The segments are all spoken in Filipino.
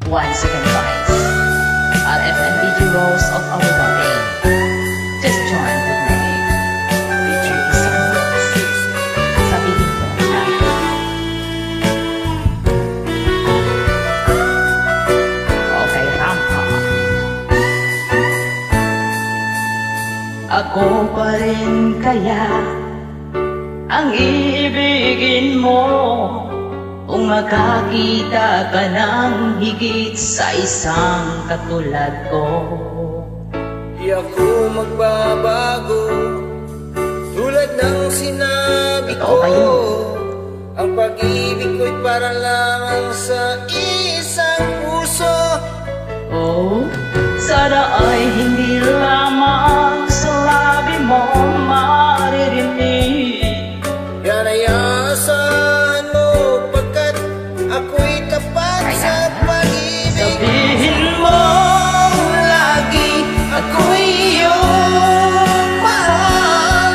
Once again guys, RFNBG Rose of Abu Dhabi. Just join with me. Feature the songs. Sabihin mo na. Okay, Rampa. Ako pa rin kaya ang iibigin mo kung makakita ka ng higit sa isang katulad ko. Di ako magbabago tulad ng sinabi ko. Ang pag-ibig ko'y para lamang sa isang puso. Oh, sana ay hindi lamang sa labi mo maririnig. Yan ay asahan mo pagkat ako'y tapat sa pag-ibig. Sabihin mo lagi ako'y iyong mahal,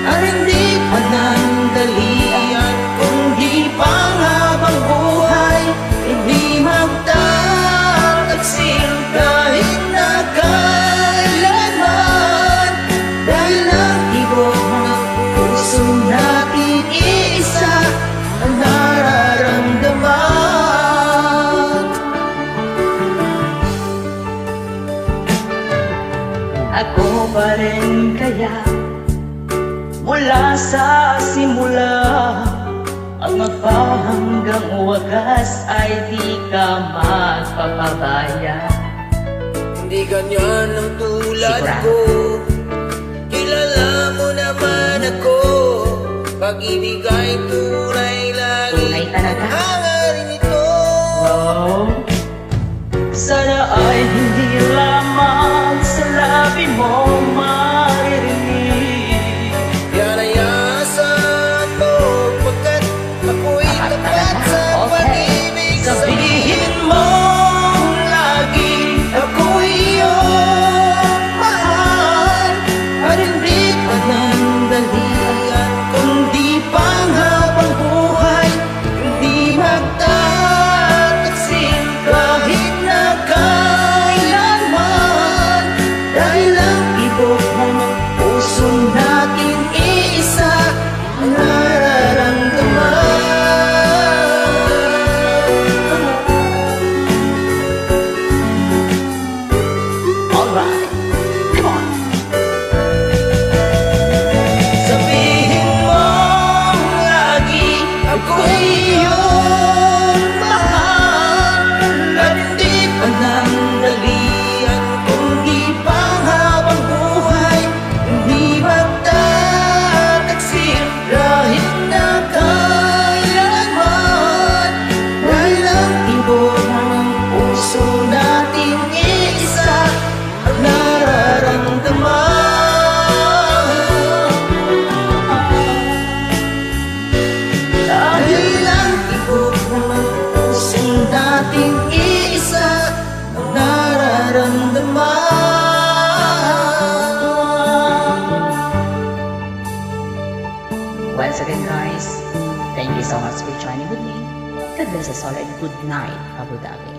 at hindi panandalian kundi panghabang buhay. Hindi magtataksil kahit na kailanman, dahil ang tibok ng puso natin isa ang nararamdaman. Ako pa rin kaya mula sa simula, ang magpahanggang wagas ay di ka magpapabaya. Hindi ganyan ang tulad Sigurado. ko. Kilala mo naman ako. Pag-ibig ay tunay lagi. Tunay talaga. Hangarin ito. Oh, sana ay hindi lamang sa labi mo maririnig. Yan ay asahan mo pagkat ako'y tapat sa pag-ibig. Sabihin mo lagi ako'y iyong mahal, at hindi panandalian kundi panghabang buhay. Hindi magtataksil kahit na kailanman, dahil ang tibok ng puso natin isa ang nararamdaman. Alright, come on. Sabihin mo lagi ako'y iyong mahal, at hindi panandalian kundi panghabang buhay. Hindi magtataksil kahit na kailanman, dahil ang tibok ng puso natin isa ang nararamdaman. Dahil ang tibok ng puso natin isa ang nararamdaman. Once again guys, thank you so much for joining with me. God bless us all and good night, Abu Dhabi.